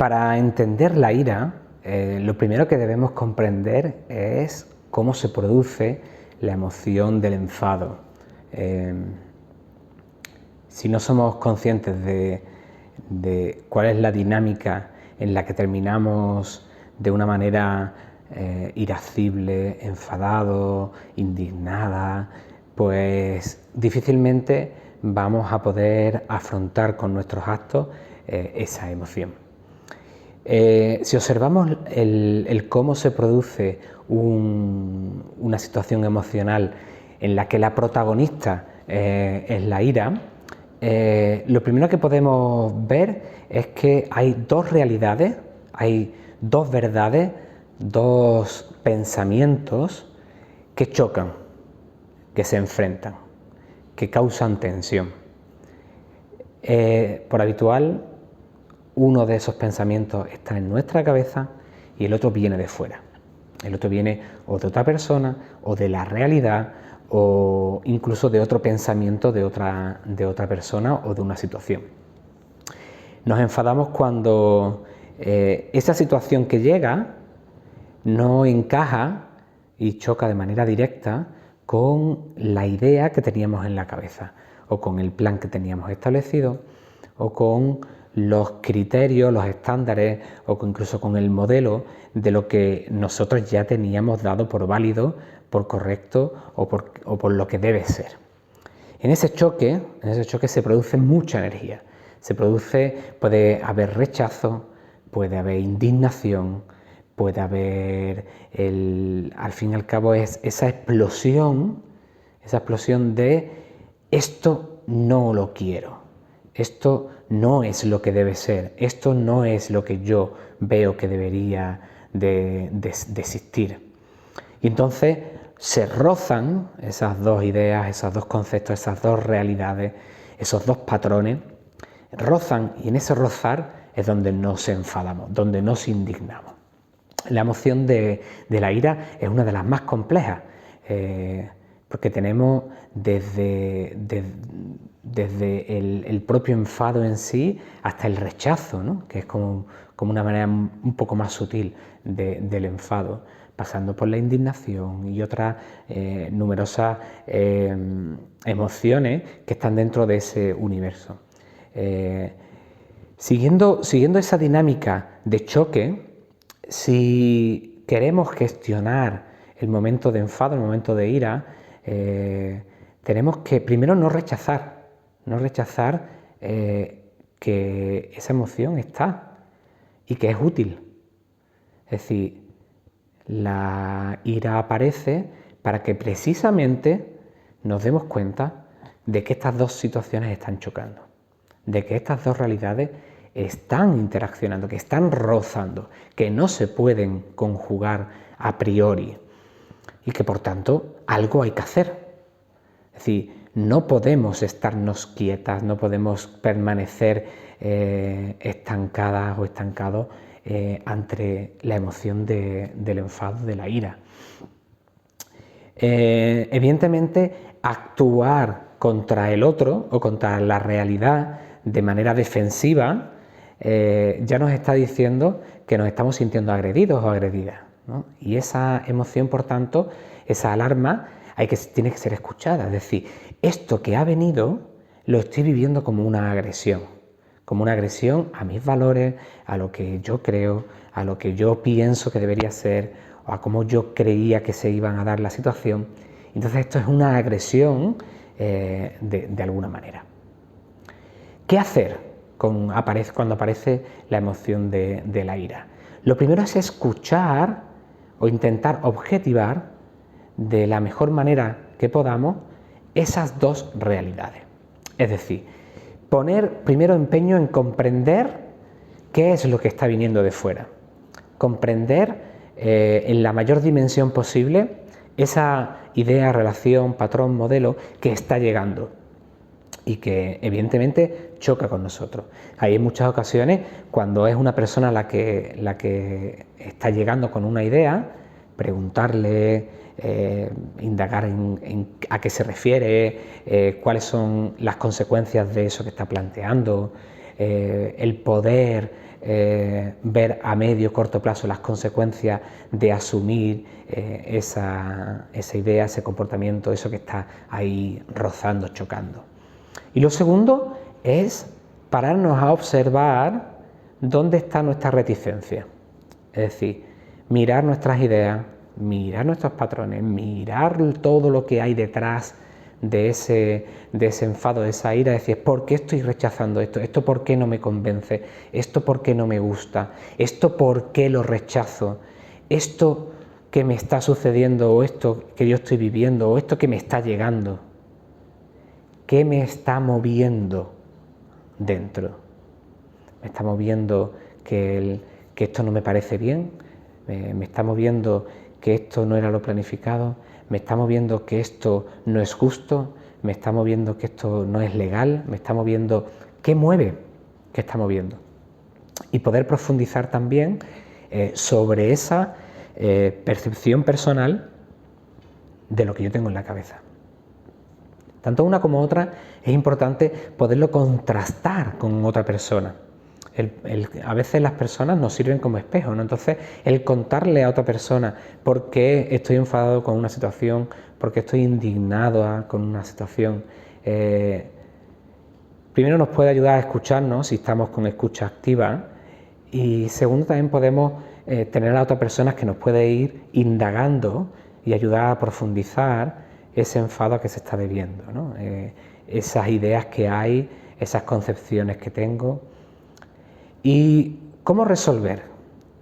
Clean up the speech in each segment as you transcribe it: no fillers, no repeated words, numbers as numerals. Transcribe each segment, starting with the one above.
Para entender la ira, lo primero que debemos comprender es cómo se produce la emoción del enfado. Si no somos conscientes de cuál es la dinámica en la que terminamos de una manera irascible, enfadado, indignada, pues difícilmente vamos a poder afrontar con nuestros actos esa emoción. Si observamos el cómo se produce una situación emocional en la que la protagonista es la ira, lo primero que podemos ver es que hay dos realidades, hay dos verdades, dos pensamientos que chocan, que se enfrentan, que causan tensión. Por habitual, uno de esos pensamientos está en nuestra cabeza y el otro viene de fuera. El otro viene o de otra persona, o de la realidad, o incluso de otro pensamiento de otra persona o de una situación. Nos enfadamos cuando esa situación que llega no encaja y choca de manera directa con la idea que teníamos en la cabeza, o con el plan que teníamos establecido, o con los criterios, los estándares, o incluso con el modelo de lo que nosotros ya teníamos dado por válido, por correcto o por lo que debe ser. En ese choque se produce mucha energía. Puede haber rechazo, puede haber indignación, puede haber, al fin y al cabo, es esa explosión de esto no lo quiero, esto no es lo que debe ser, esto no es lo que yo veo que debería de existir. Y entonces se rozan esas dos ideas, esos dos conceptos, esas dos realidades, esos dos patrones, rozan, y en ese rozar es donde nos enfadamos, donde nos indignamos. La emoción de la ira es una de las más complejas, porque tenemos desde el propio enfado en sí hasta el rechazo, ¿no? Que es como una manera un poco más sutil del enfado, pasando por la indignación y otras numerosas emociones que están dentro de ese universo. Siguiendo esa dinámica de choque, si queremos gestionar el momento de enfado, el momento de ira, tenemos que primero no rechazar que esa emoción está y que es útil. Es decir, la ira aparece para que precisamente nos demos cuenta de que estas dos situaciones están chocando, de que estas dos realidades están interaccionando, que están rozando, que no se pueden conjugar a priori y que por tanto algo hay que hacer. Es decir, no podemos estarnos quietas, no podemos permanecer estancadas o estancados ante la emoción del enfado, de la ira. Evidentemente, actuar contra el otro o contra la realidad de manera defensiva ya nos está diciendo que nos estamos sintiendo agredidos o agredidas, ¿no? Y esa emoción, por tanto, esa alarma tiene que ser escuchada. Es decir, esto que ha venido lo estoy viviendo como una agresión a mis valores, a lo que yo creo, a lo que yo pienso que debería ser, o a cómo yo creía que se iban a dar la situación. Entonces esto es una agresión de alguna manera. ¿Qué hacer cuando aparece la emoción de la ira? Lo primero es escuchar o intentar objetivar de la mejor manera que podamos esas dos realidades. Es decir, poner primero empeño en comprender qué es lo que está viniendo de fuera. Comprender en la mayor dimensión posible esa idea, relación, patrón, modelo que está llegando y que evidentemente choca con nosotros. Hay muchas ocasiones cuando es una persona la que está llegando con una idea, preguntarle, indagar a qué se refiere, cuáles son las consecuencias de eso que está planteando, el poder ver a medio corto plazo las consecuencias de asumir esa idea, ese comportamiento, eso que está ahí rozando, chocando. Y lo segundo es pararnos a observar dónde está nuestra reticencia. Es decir, mirar nuestras ideas, mirar nuestros patrones, mirar todo lo que hay detrás de ese enfado, de esa ira, decir, ¿por qué estoy rechazando esto? ¿Esto por qué no me convence? ¿Esto por qué no me gusta? ¿Esto por qué lo rechazo? ¿Esto que me está sucediendo o esto que yo estoy viviendo o esto que me está llegando? ¿Qué me está moviendo dentro? ¿Me está moviendo que esto no me parece bien? ¿Me está moviendo que esto no era lo planificado? ¿Me está moviendo que esto no es justo? ¿Me está moviendo que esto no es legal? ¿Me está moviendo? ¿Qué mueve? ¿Qué está moviendo? Y poder profundizar también sobre esa percepción personal de lo que yo tengo en la cabeza. Tanto una como otra es importante poderlo contrastar con otra persona. A veces las personas nos sirven como espejo, ¿no? Entonces, el contarle a otra persona por qué estoy enfadado con una situación, por qué estoy indignado con una situación, primero nos puede ayudar a escucharnos si estamos con escucha activa, y segundo también podemos tener a la otra persona que nos puede ir indagando y ayudar a profundizar ese enfado que se está viviendo, ¿no? Esas ideas que hay, esas concepciones que tengo. ¿Y cómo resolver?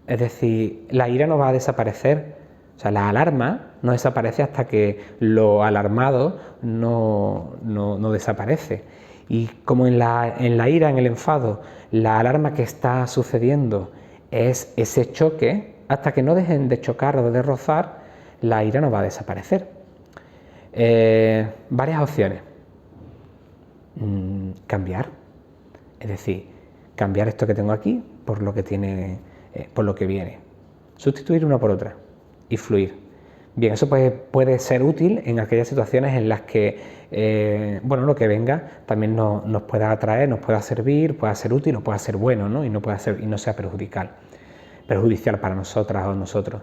Es decir, la ira no va a desaparecer, o sea, la alarma no desaparece hasta que lo alarmado no desaparece. Y como en la ira, en el enfado, la alarma que está sucediendo es ese choque, hasta que no dejen de chocar o de rozar, la ira no va a desaparecer. Varias opciones. Cambiar, es decir, cambiar esto que tengo aquí por lo que viene. Sustituir una por otra y fluir. Bien, eso puede ser útil en aquellas situaciones en las que lo que venga también nos pueda atraer, nos pueda servir, pueda ser útil o pueda ser bueno, ¿no? Y no sea perjudicial para nosotras o nosotros.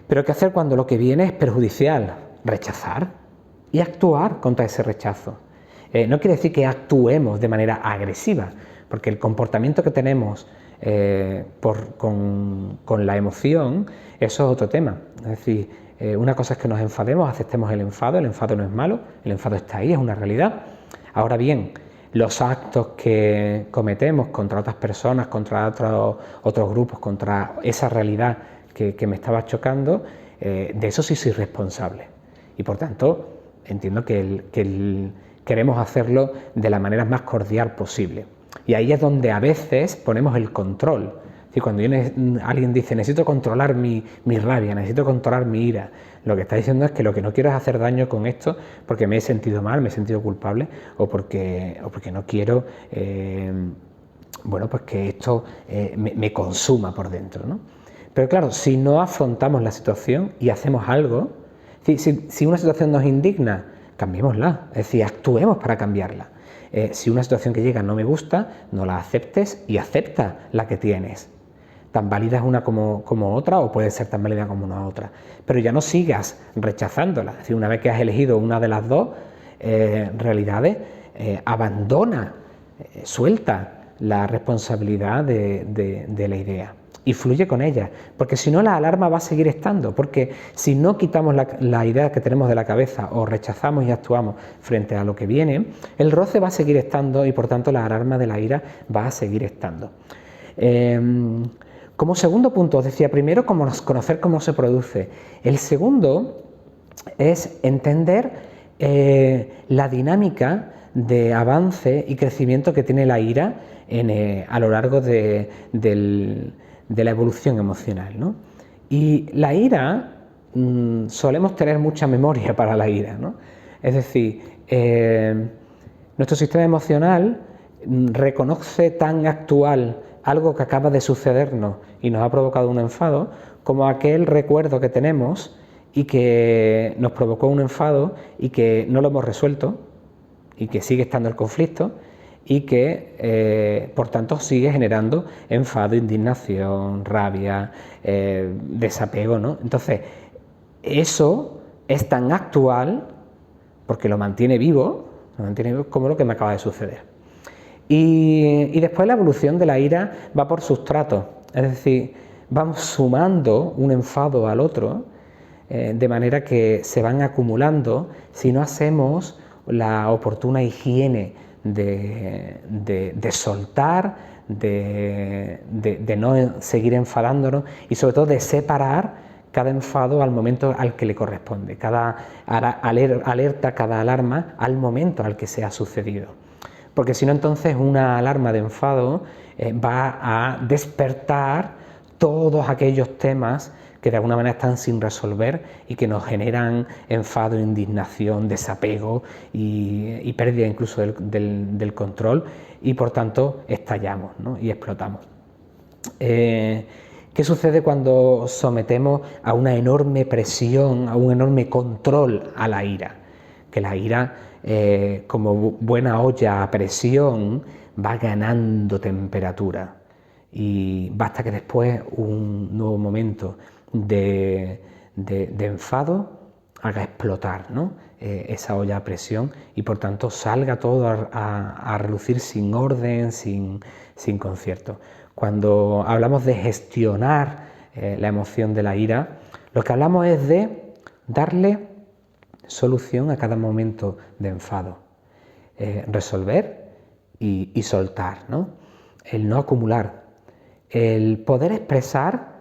Pero ¿qué hacer cuando lo que viene es perjudicial? Rechazar y actuar contra ese rechazo. No quiere decir que actuemos de manera agresiva, porque el comportamiento que tenemos con la emoción, eso es otro tema. Es decir, una cosa es que nos enfademos, aceptemos el enfado no es malo, el enfado está ahí, es una realidad. Ahora bien, los actos que cometemos contra otras personas, contra otros grupos, contra esa realidad que me estaba chocando, de eso sí soy responsable. Y por tanto, entiendo que queremos hacerlo de la manera más cordial posible. Y ahí es donde a veces ponemos el control. Si cuando alguien dice necesito controlar mi rabia, necesito controlar mi ira, lo que está diciendo es que lo que no quiero es hacer daño con esto porque me he sentido mal, me he sentido culpable o porque no quiero pues que esto me consuma por dentro, ¿no? Pero claro, si no afrontamos la situación y hacemos algo, si una situación nos indigna, cambiémosla, es decir, actuemos para cambiarla. Si una situación que llega no me gusta, no la aceptes y acepta la que tienes. Tan válida es una como otra, o puede ser tan válida como una otra. Pero ya no sigas rechazándola. Es decir, una vez que has elegido una de las dos realidades, abandona, suelta la responsabilidad de la idea y fluye con ella, porque si no la alarma va a seguir estando, porque si no quitamos la idea que tenemos de la cabeza o rechazamos y actuamos frente a lo que viene, el roce va a seguir estando y por tanto la alarma de la ira va a seguir estando. Como segundo punto, os decía, primero conocer cómo se produce. El segundo es entender la dinámica de avance y crecimiento que tiene la ira a lo largo de la evolución emocional, ¿no? Y la ira, solemos tener mucha memoria para la ira, ¿no? Es decir, nuestro sistema emocional reconoce tan actual algo que acaba de sucedernos y nos ha provocado un enfado como aquel recuerdo que tenemos y que nos provocó un enfado y que no lo hemos resuelto y que sigue estando el conflicto y que por tanto sigue generando enfado, indignación, rabia, desapego, ¿no? Entonces, eso es tan actual porque lo mantiene vivo como lo que me acaba de suceder. Y después la evolución de la ira va por sustratos, es decir, vamos sumando un enfado al otro, de manera que se van acumulando si no hacemos la oportuna higiene de soltar, de no seguir enfadándonos y sobre todo de separar cada enfado al momento al que le corresponde, cada alerta, cada alarma al momento al que se ha sucedido. Porque si no, entonces una alarma de enfado va a despertar todos aquellos temas que de alguna manera están sin resolver y que nos generan enfado, indignación, desapego y pérdida incluso del control, y por tanto estallamos, ¿no? Y explotamos. ¿Qué sucede cuando sometemos a una enorme presión, a un enorme control a la ira? Que la ira, como buena olla a presión, va ganando temperatura y basta que después un nuevo momento de enfado haga explotar, ¿no? Esa olla a presión y por tanto salga todo a relucir sin orden, sin concierto. Cuando hablamos de gestionar la emoción de la ira, lo que hablamos es de darle solución a cada momento de enfado, resolver y soltar, ¿no? El no acumular, el poder expresar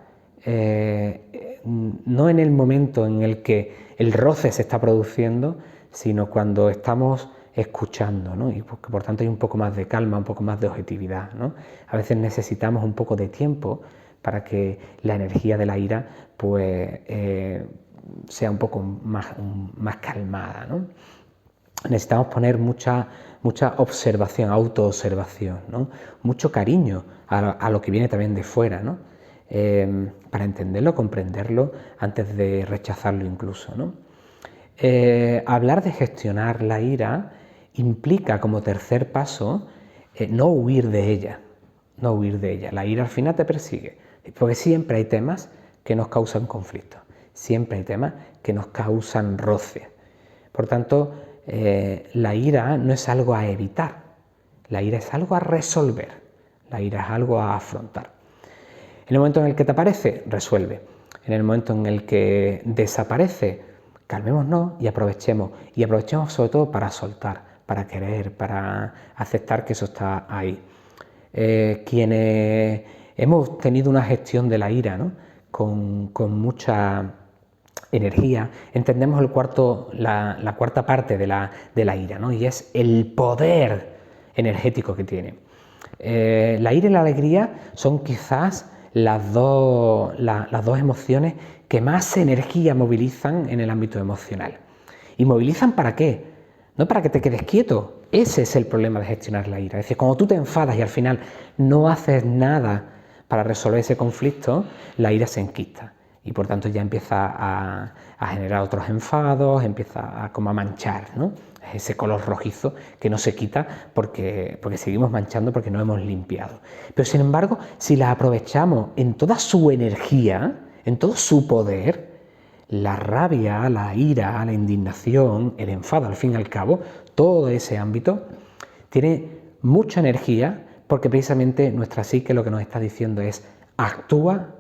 no en el momento en el que el roce se está produciendo, sino cuando estamos escuchando, ¿no? Y por tanto hay un poco más de calma, un poco más de objetividad, ¿no? A veces necesitamos un poco de tiempo para que la energía de la ira pues sea un poco más calmada, ¿no? Necesitamos poner mucha observación, autoobservación, ¿no? Mucho cariño a lo que viene también de fuera, ¿no? Para entenderlo, comprenderlo, antes de rechazarlo incluso, ¿no? Hablar de gestionar la ira implica como tercer paso no huir de ella, no huir de ella. La ira al final te persigue, porque siempre hay temas que nos causan conflicto, siempre hay temas que nos causan roce. Por tanto, la ira no es algo a evitar, la ira es algo a resolver, la ira es algo a afrontar. En el momento en el que te aparece, resuelve. En el momento en el que desaparece, calmémonos y aprovechemos sobre todo para soltar, para querer, para aceptar que eso está ahí. Quienes hemos tenido una gestión de la ira, ¿no? con mucha energía, entendemos la cuarta parte de la ira, ¿no? Y es el poder energético que tiene. La ira y la alegría son quizás las dos emociones que más energía movilizan en el ámbito emocional. ¿Y movilizan para qué? No para que te quedes quieto. Ese es el problema de gestionar la ira. Es decir, cuando tú te enfadas y al final no haces nada para resolver ese conflicto, la ira se enquista y por tanto ya empieza a generar otros enfados, empieza como a manchar, ¿no? Ese color rojizo que no se quita porque seguimos manchando, porque no hemos limpiado. Pero sin embargo, si la aprovechamos en toda su energía, en todo su poder, la rabia, la ira, la indignación, el enfado, al fin y al cabo, todo ese ámbito tiene mucha energía porque precisamente nuestra psique lo que nos está diciendo es actúa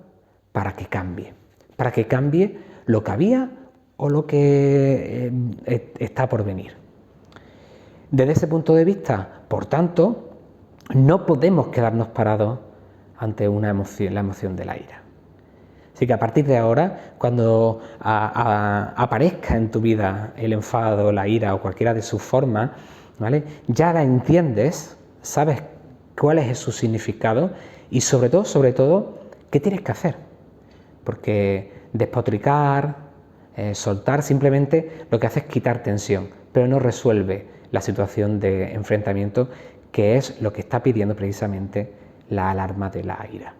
para que cambie lo que había o lo que está por venir. Desde ese punto de vista, por tanto, no podemos quedarnos parados ante la emoción de la ira. Así que a partir de ahora, cuando aparezca en tu vida el enfado, la ira o cualquiera de sus formas, ¿vale? Ya la entiendes, sabes cuál es su significado y sobre todo, ¿qué tienes que hacer? Porque despotricar, soltar, simplemente lo que hace es quitar tensión, pero no resuelve la situación de enfrentamiento, que es lo que está pidiendo precisamente la alarma de la ira.